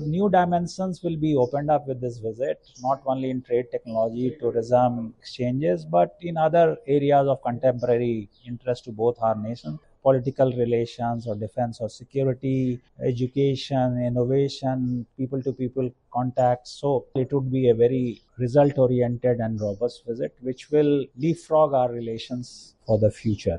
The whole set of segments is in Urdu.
New dimensions will be opened up with this visit, not only in trade, technology, tourism, exchanges, but in other areas of contemporary interest to both our nations. Political relations or defense or security, education, innovation, people-to-people contact. So it would be a very result-oriented and robust visit, which will leapfrog our relations for the future.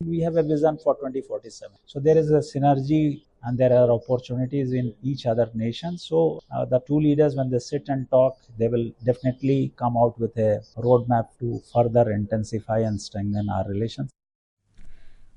We have a vision for 2047. So there is a synergy and there are opportunities in each other nation. So the two leaders, when they sit and talk, they will definitely come out with a roadmap to further intensify and strengthen our relations.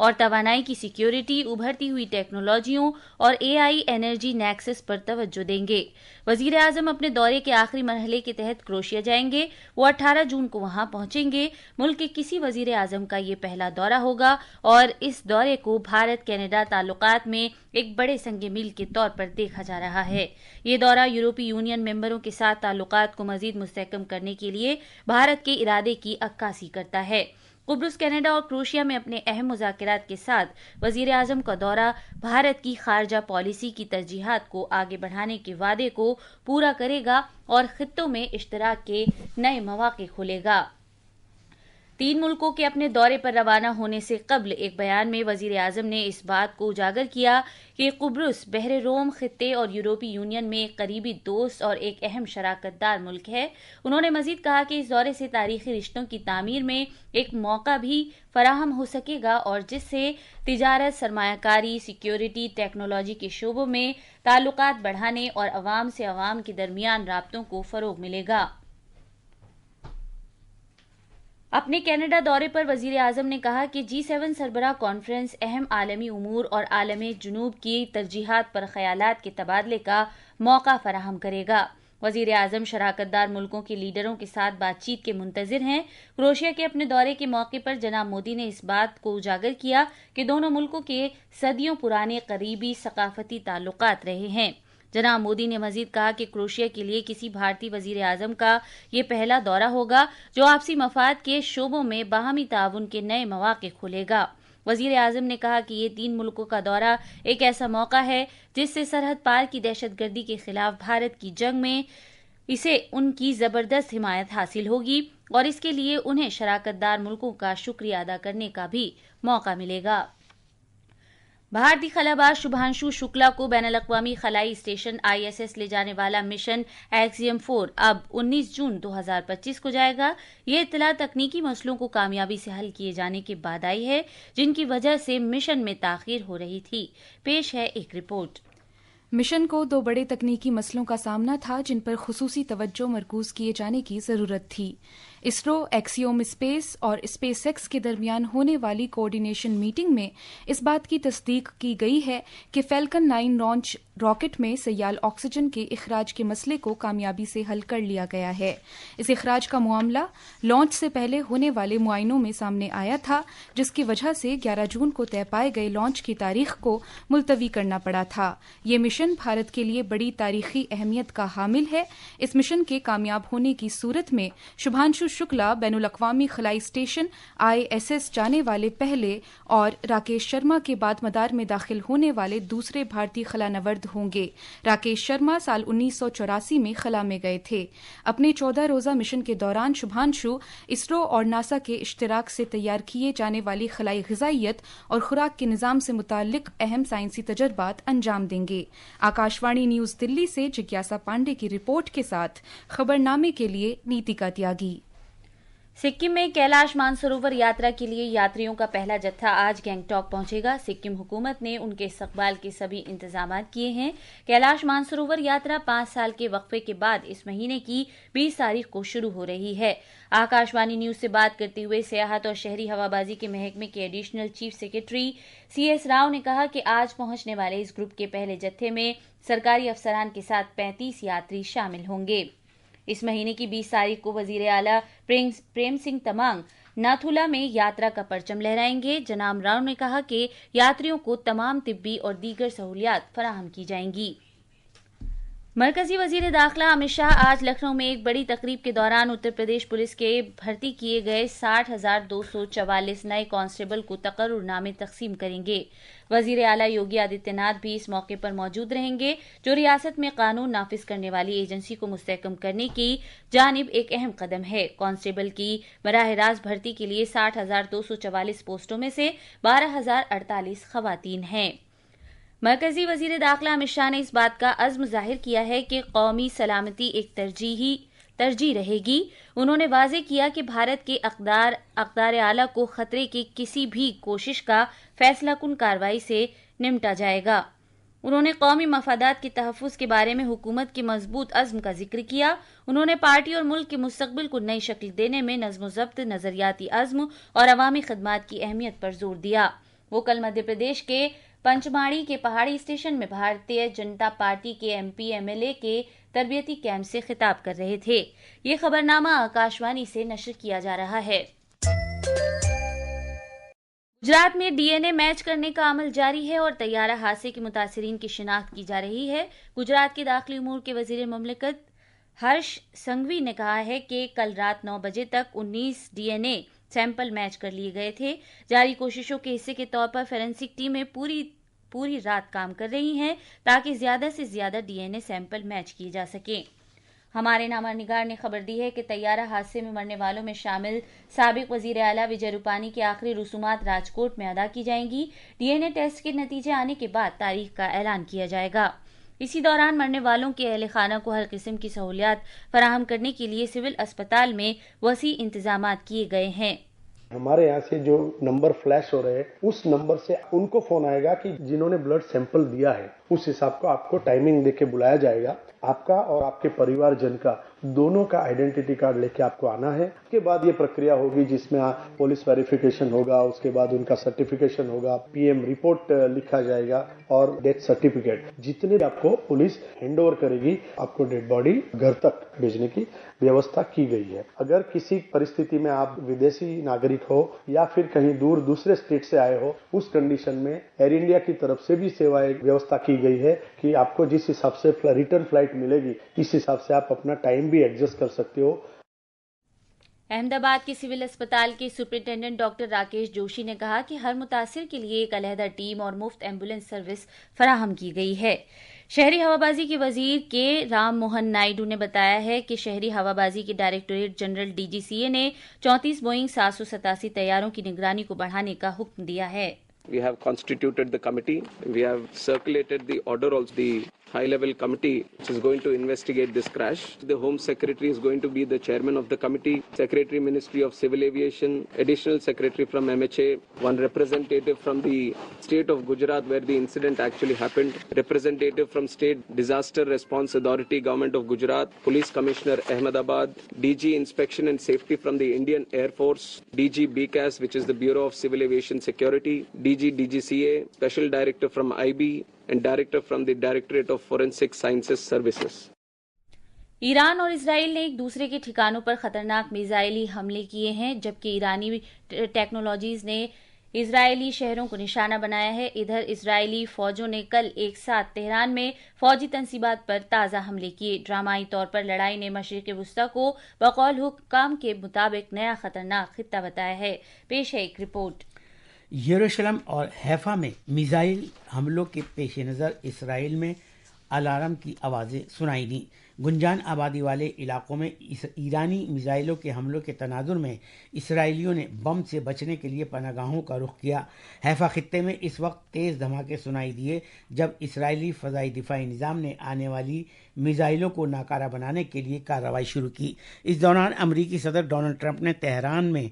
اور توانائی کی سیکیورٹی، ابھرتی ہوئی ٹیکنالوجیوں اور AI انرجی نیکسس پر توجہ دیں گے۔ وزیر اعظم اپنے دورے کے آخری مرحلے کے تحت کروشیا جائیں گے۔ وہ 18 جون کو وہاں پہنچیں گے۔ ملک کے کسی وزیر اعظم کا یہ پہلا دورہ ہوگا اور اس دورے کو بھارت کینیڈا تعلقات میں ایک بڑے سنگ میل کے طور پر دیکھا جا رہا ہے۔ یہ دورہ یورپی یونین ممبروں کے ساتھ تعلقات کو مزید مستحکم کرنے کے لیے بھارت کے ارادے کی عکاسی کرتا ہے۔ قبرص، کینیڈا اور کروشیا میں اپنے اہم مذاکرات کے ساتھ وزیر اعظم کا دورہ بھارت کی خارجہ پالیسی کی ترجیحات کو آگے بڑھانے کے وعدے کو پورا کرے گا اور خطوں میں اشتراک کے نئے مواقع کھولے گا۔ 3 ملکوں کے اپنے دورے پر روانہ ہونے سے قبل ایک بیان میں وزیر اعظم نے اس بات کو اجاگر کیا کہ قبرص بحر روم خطے اور یورپی یونین میں ایک قریبی دوست اور ایک اہم شراکت دار ملک ہے۔ انہوں نے مزید کہا کہ اس دورے سے تاریخی رشتوں کی تعمیر میں ایک موقع بھی فراہم ہو سکے گا اور جس سے تجارت، سرمایہ کاری، سیکیورٹی، ٹیکنالوجی کے شعبوں میں تعلقات بڑھانے اور عوام سے عوام کے درمیان رابطوں کو فروغ ملے گا۔ اپنے کینیڈا دورے پر وزیر اعظم نے کہا کہ G7 سربراہ کانفرنس اہم عالمی امور اور عالم جنوب کی ترجیحات پر خیالات کے تبادلے کا موقع فراہم کرے گا۔ وزیر اعظم شراکت دار ملکوں کے لیڈروں کے ساتھ بات چیت کے منتظر ہیں۔ کروشیا کے اپنے دورے کے موقع پر جناب مودی نے اس بات کو اجاگر کیا کہ دونوں ملکوں کے صدیوں پرانے قریبی ثقافتی تعلقات رہے ہیں۔ جناب مودی نے مزید کہا کہ کروشیا کے لیے کسی بھارتی وزیر اعظم کا یہ پہلا دورہ ہوگا جو آپسی مفاد کے شعبوں میں باہمی تعاون کے نئے مواقع کھولے گا۔ وزیر اعظم نے کہا کہ یہ 3 ملکوں کا دورہ ایک ایسا موقع ہے جس سے سرحد پار کی دہشت گردی کے خلاف بھارت کی جنگ میں اسے ان کی زبردست حمایت حاصل ہوگی اور اس کے لیے انہیں شراکت دار ملکوں کا شکریہ ادا کرنے کا بھی موقع ملے گا۔ بھارتی خلا باز شبھانشو شکلا کو بین الاقوامی خلائی اسٹیشن ISS لے جانے والا مشن ایکسیم 4 اب 19 جون 2025 کو جائے گا۔ یہ اطلاع تکنیکی مسئلوں کو کامیابی سے حل کیے جانے کے بعد آئی ہے جن کی وجہ سے مشن میں تاخیر ہو رہی تھی۔ پیش ہے ایک رپورٹ۔ مشن کو 2 بڑے تکنیکی مسئلوں کا سامنا تھا جن پر خصوصی توجہ مرکوز کیے جانے کی ضرورت تھی۔ اسرو، ایکسیوم اسپیس اور اسپیس ایکس کے درمیان ہونے والی کوآرڈینیشن میٹنگ میں اس بات کی تصدیق کی گئی ہے کہ فیلکن 9 لانچ راکٹ میں سیال آکسیجن کے اخراج کے مسئلے کو کامیابی سے حل کر لیا گیا ہے۔ اس اخراج کا معاملہ لانچ سے پہلے ہونے والے معائنوں میں سامنے آیا تھا جس کی وجہ سے 11 جون کو طے پائے گئے لانچ کی تاریخ کو ملتوی کرنا پڑا تھا۔ یہ مشن بھارت کے لیے بڑی تاریخی اہمیت کا حامل ہے۔ اس مشن کے کامیاب ہونے کی صورت میں شبھانشو شکلا بین الاقوامی خلائی اسٹیشن ISS جانے والے پہلے اور راکیش شرما کے بعد مدار میں داخل ہونے والے دوسرے بھارتی خلا نورد ہوں گے۔ راکیش شرما سال 1984 میں خلا میں گئے تھے۔ اپنے 14 روزہ مشن کے دوران شبھانشو اسرو اور ناسا کے اشتراک سے تیار کیے جانے والی خلائی غذائیت اور خوراک کے نظام سے متعلق اہم سائنسی تجربات انجام دیں گے۔ آکاشوانی نیوز دلی سے جگیاسا پانڈے کی رپورٹ کے ساتھ خبرنامے کے لیے نیتیکا تیاگی۔ سکم میں کیلاش مانسروور یاترا کے لیے یاتریوں کا پہلا جتھا آج گینگٹاک پہنچے گا۔ سکم حکومت نے ان کے استقبال کے سبھی انتظامات کیے ہیں۔ کیلاش مانسروور یاترا 5 سال کے وقفے کے بعد اس مہینے کی 20 تاریخ کو شروع ہو رہی ہے۔ آکاشوانی نیوز سے بات کرتے ہوئے سیاحت اور شہری ہوابازی کے محکمے کے additional chief secretary CS Rao نے کہا کہ آج پہنچنے والے اس گروپ کے پہلے جتھے میں سرکاری افسران کے ساتھ 35 یاتری شامل ہوں گے۔ اس مہینے کی 20 تاریخ کو وزیر اعلیٰ پریم سنگھ تمانگ ناتھولا میں یاترا کا پرچم لہرائیں گے۔ جناب راؤ نے کہا کہ یاتریوں کو تمام طبی اور دیگر سہولیات فراہم کی جائیں گی۔ مرکزی وزیر داخلہ امت شاہ آج لکھنؤ میں ایک بڑی تقریب کے دوران اتر پردیش پولیس کے بھرتی کیے گئے 60,244 نئے کانسٹیبل کو تقرر نامے تقسیم کریں گے۔ وزیر اعلیٰ یوگی آدتیہ ناتھ بھی اس موقع پر موجود رہیں گے جو ریاست میں قانون نافذ کرنے والی ایجنسی کو مستحکم کرنے کی جانب ایک اہم قدم ہے۔ کانسٹیبل کی براہ راست بھرتی کے لیے 60,244 پوسٹوں میں سے 12,048 خواتین ہیں۔ مرکزی وزیر داخلہ امت شاہ نے اس بات کا عزم ظاہر کیا ہے کہ قومی سلامتی ایک ترجیح رہے گی۔ انہوں نے واضح کیا کہ بھارت کے اقدار اعلیٰ کو خطرے کی کسی بھی کوشش کا فیصلہ کن کارروائی سے نمٹا جائے گا۔ انہوں نے قومی مفادات کے تحفظ کے بارے میں حکومت کے مضبوط عزم کا ذکر کیا۔ انہوں نے پارٹی اور ملک کے مستقبل کو نئی شکل دینے میں نظم و ضبط، نظریاتی عزم اور عوامی خدمات کی اہمیت پر زور دیا۔ وہ کل مدھیہ پردیش کے پنچماڑی کے پہاڑی اسٹیشن میں بھارتیہ جنتا پارٹی کے MP/MLA کے تربیتی کیمپ سے خطاب کر رہے تھے. یہ خبرنامہ آکاشوانی سے نشر کیا جا رہا ہے. گجرات میں DNA میچ کرنے کا عمل جاری ہے اور طیارہ حادثے کے متاثرین کی شناخت کی جا رہی ہے. گجرات کے داخلی امور کے وزیر مملکت ہرش سنگھوی نے کہا ہے کہ کل رات 9 بجے تک 19 DNA سیمپل میچ کر لیے گئے تھے. جاری کوششوں کے حصے کے طور پر فورینسک ٹیمیں پوری رات کام کر رہی ہیں تاکہ زیادہ سے زیادہ DNA سیمپل میچ کیے جا سکیں. ہمارے نامہ نگار نے خبر دی ہے کہ طیارہ حادثے میں مرنے والوں میں شامل سابق وزیر اعلیٰ وجے روپانی کی آخری رسومات راجکوٹ میں ادا کی جائیں گی. DNA ٹیسٹ کے نتیجے آنے کے بعد تاریخ کا اعلان کیا جائے گا. اسی دوران مرنے والوں کے اہل خانہ کو ہر قسم کی سہولیات فراہم کرنے کے لیے سول اسپتال میں وسیع انتظامات کیے گئے ہیں. ہمارے یہاں سے جو نمبر فلیش ہو رہے ہیں اس نمبر سے ان کو فون آئے گا کہ جنہوں نے بلڈ سیمپل دیا ہے اس حساب کا آپ کو ٹائمنگ دے کے بلایا جائے گا. آپ کا اور آپ کے پریوار جن کا دونوں کا آئیڈینٹی کارڈ لے کے آپ کو آنا ہے. اس کے بعد یہ پرکریا ہوگی جس میں پولیس ویریفیکیشن ہوگا, اس کے بعد ان کا سرٹیفیکیشن ہوگا, PM رپورٹ لکھا جائے گا اور ڈیتھ سرٹیفکیٹ جتنے بھی آپ کو پولیس ہینڈ اوور کرے گی آپ کو ڈیڈ باڈی گھر تک بھیجنے کی ویوستھا کی گئی ہے. اگر کسی پرستھتی میں آپ ودیشی ناگرک ہو یا پھر کہیں دور دوسرے اسٹیٹ سے آئے ہو اس کنڈیشن میں ایئر انڈیا کی طرف سے بھی سیوائیں ویوستھا کی گئی ہے کہ آپ کو جس حساب سے ریٹرن فلائٹ ملے گی اس حساب سے آپ اپنا ٹائم بھی ایڈجسٹ کر سکتے ہو. احمد آباد کے سول اسپتال کے سپرنٹینڈنٹ ڈاکٹر راکیش جوشی نے کہا کہ ہر متاثر کے لیے ایک علیحدہ ٹیم اور مفت ایمبولینس سروس فراہم کی گئی ہے. شہری ہوابازی کے وزیر کے رام موہن نائیڈو نے بتایا ہے کہ شہری ہوابازی کے ڈائریکٹوریٹ جنرل DGCA نے 34 بوئنگ 787 طیاروں کی نگرانی کو بڑھانے کا حکم دیا ہے. We have constituted the committee. We have circulated the order also. The high-level committee which is going to investigate this crash. The Home Secretary is going to be the chairman of the committee. Secretary Ministry of Civil Aviation, additional secretary from MHA, one representative from the state of Gujarat where the incident actually happened, representative from State Disaster Response Authority, Government of Gujarat, Police Commissioner Ahmedabad, DG Inspection and Safety from the Indian Air Force, DG BCAS which is the Bureau of Civil Aviation Security, DG DGCA, Special Director from IB and Director from the Directorate of Forensic Sciences Services. Iran اور اسرائیل نے ایک دوسرے کے ٹھکانوں پر خطرناک میزائلی حملے کیے ہیں جبکہ ایرانی ٹیکنالوجیز نے اسرائیلی شہروں کو نشانہ بنایا ہے. ادھر اسرائیلی فوجوں نے کل ایک ساتھ تہران میں فوجی تنصیبات پر تازہ حملے کیے. ڈرامائی طور پر لڑائی نے مشرق وسطی کو بقول حکام کے مطابق نیا خطرناک خطہ بتایا ہے. پیش ہے ایک رپورٹ. یروشلم اور حیفا میں میزائل حملوں کے پیش نظر اسرائیل میں الارم کی آوازیں سنائی دیں. گنجان آبادی والے علاقوں میں ایرانی میزائلوں کے حملوں کے تناظر میں اسرائیلیوں نے بم سے بچنے کے لیے پناہ گاہوں کا رخ کیا. حیفا خطے میں اس وقت تیز دھماکے سنائی دیے جب اسرائیلی فضائی دفاعی نظام نے آنے والی میزائلوں کو ناکارہ بنانے کے لیے کارروائی شروع کی. اس دوران امریکی صدر ڈونلڈ ٹرمپ نے تہران میں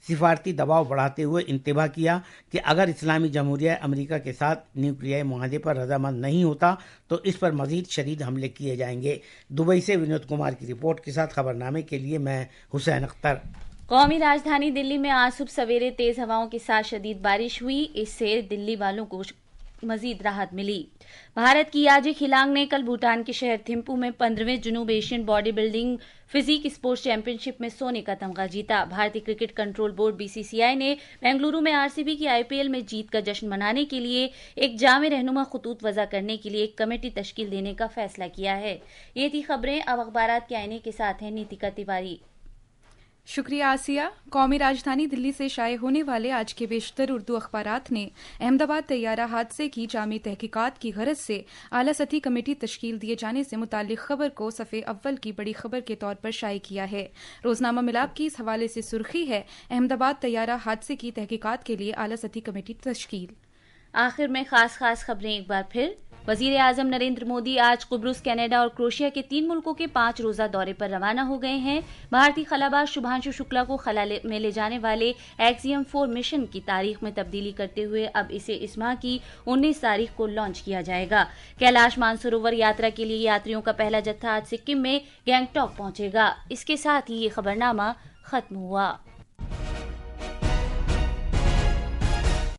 سفارتی دباؤ بڑھاتے ہوئے انتباہ کیا کہ اگر اسلامی جمہوریہ امریکہ کے ساتھ نیوکلیائی معاہدے پر رضامند نہیں ہوتا تو اس پر مزید شدید حملے کیے جائیں گے. دبئی سے ونود کمار کی رپورٹ کے ساتھ خبرنامے کے لیے میں حسین اختر. قومی راجدھانی دلی میں آج صبح سویرے تیز ہواؤں کے ساتھ شدید بارش ہوئی. اس سے دلی والوں کو مزید راحت ملی. بھارت کی یاجی کھلانگ نے کل بھوٹان کے شہر تھمپو میں 15ویں جنوب Asian bodybuilding physique sports championship میں سونے کا تمغہ جیتا. بھارتی کرکٹ کنٹرول بورڈ BCCI نے بنگلورو میں RCB کی IPL میں جیت کا جشن منانے کے لیے ایک جامع رہنما خطوط وضع کرنے کے لیے ایک کمیٹی تشکیل دینے کا فیصلہ کیا ہے. یہ تھی خبریں. اب اخبارات کے آئینے کے ساتھ ہیں نیتیکا تیواری. شکریہ آسیہ. قومی راجدھانی دلی سے شائع ہونے والے آج کے بیشتر اردو اخبارات نے احمد آباد طیارہ حادثے کی جامع تحقیقات کی غرض سے اعلیٰ سطحی کمیٹی تشکیل دیے جانے سے متعلق خبر کو صفحے اول کی بڑی خبر کے طور پر شائع کیا ہے. روزنامہ ملاب کی اس حوالے سے سرخی ہے احمد آباد طیارہ حادثے کی تحقیقات کے لیے اعلیٰ سطحی کمیٹی تشکیل. آخر میں خاص خبریں ایک بار پھر. وزیر اعظم نریندر مودی آج قبرص، کینیڈا اور کروشیا کے 3 ملکوں کے 5 روزہ دورے پر روانہ ہو گئے ہیں. بھارتی خلاباز شبھانشو شکلا کو خلا میں لے جانے والے ایکسیم 4 مشن کی تاریخ میں تبدیلی کرتے ہوئے اب اسے اس ماہ کی 19 تاریخ کو لانچ کیا جائے گا. کیلاش مانسروور یاترا کے لیے یاتریوں کا پہلا جتھا آج سکم میں گینگٹاک پہنچے گا. اس کے ساتھ ہی یہ خبرنامہ ختم ہوا.